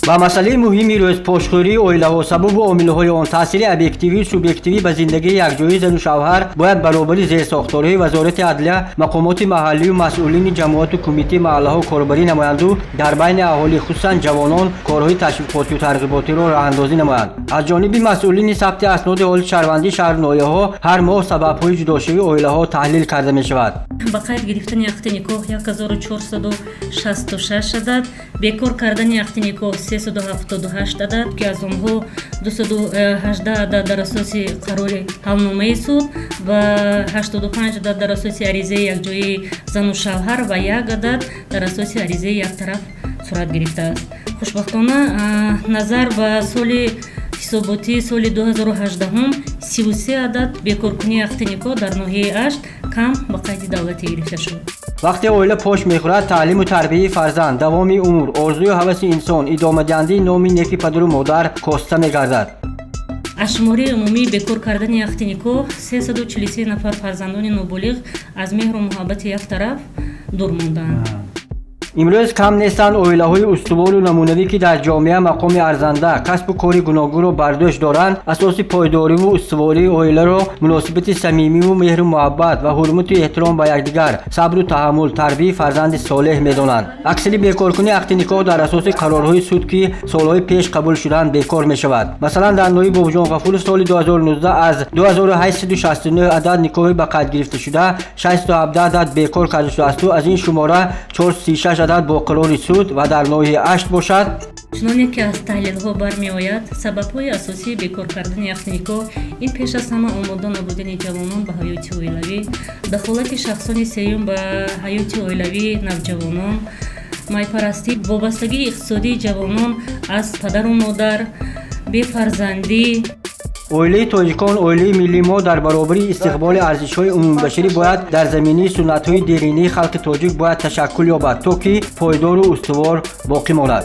با مسئله مهمی روزپوشخوری اویله‌ها سبب و عامل‌های آن تاثیر ابیکتیوی و سوبیکتیوی به زندگی یکجایی زن و شوهر باید برابری زیرساختارهای وزارت عدلیه، مقامات محلی و مسئولین جماعت و کمیته محله‌ها کاربری نمایند و در بین اهالی خصوصا جوانان کارهای تشویقاتی و ترغیباتی را راه‌اندازی نمایند. از جانب مسئولین ثبت اسناد حال شهروندی شهر نایه‌ها هر ماه سبب‌های جداشوی اویله‌ها تحلیل کرده می‌شود. با قید گرفتن یخت نکاح 1466 عدد، بیکار کردن یخت نکاح 378 عدد که از آنها 218 عدد در اساس قرار حلنامه سود و 85 عدد در اساس عریضه یکجایی زن و شوهر و یک عدد در اساس عریضه یک طرف صورت گرفته است. خوشبختانه نظر به سال حساباتی سال 2018 33 عدد بیکارکنی یخت نکاح در ناحیه اشت کم به قید دولتی گرفته شد. وقتی اویله پشت میخورد تعلیم و تربیت فرزند، دوام امور، آرزوی و هوس انسان، ادامه دهنده نام نیک پدر و مادر کاسته میگردد. اشماری عمومی بیکار کردن یخت نکاح 343 نفر فرزندان نابالغ از مهر و محبت یک طرف دور ماندند. امروز کم نیستند اویله‌های استوار و نمونه‌ای که در جامعه مقام ارزنده کسب و کار گوناگون را برداشت دارند. اساس پایداری و استواری اویله را مناسبت صمیمی و مهر و محبت و حرمت و احترام به یکدیگر، صبر و تحمل، تربیت فرزند صالح می‌دانند. اکثر بیکارکنی یخت نکاح در اساس قرارهای سود که سالهای پیش قبول شدند بیکار می‌شود. مثلا در ناحیه بابجان غفور سال 2019 از 2869 عدد نکاح به قید گرفته شده 617 عدد بیکار کرده شده است و از این شماره 436 عدد با قرار سود و در ناحیه اشت باشد. چنانه که از تحلیل ها برمی آید سبب‌های اساسی بیکار کردن یخت نکاح این پیش از همه آماده نبودن جوانان به حیات اویلوی، دخالت شخصان سیوم به حیات اویلوی نوجوانان، مایپرستی، وابستگی اقتصادی جوانان از پدر و مادر، بی‌فرزندی. اویله تاجیکان اویله ملی ما در برابر استقبال ارزش‌های عمومی بشری باید در زمینه سنت‌های دیرینه خلق تاجیک باید تشکل یابد تا که پایدار و استوار باقی ماند.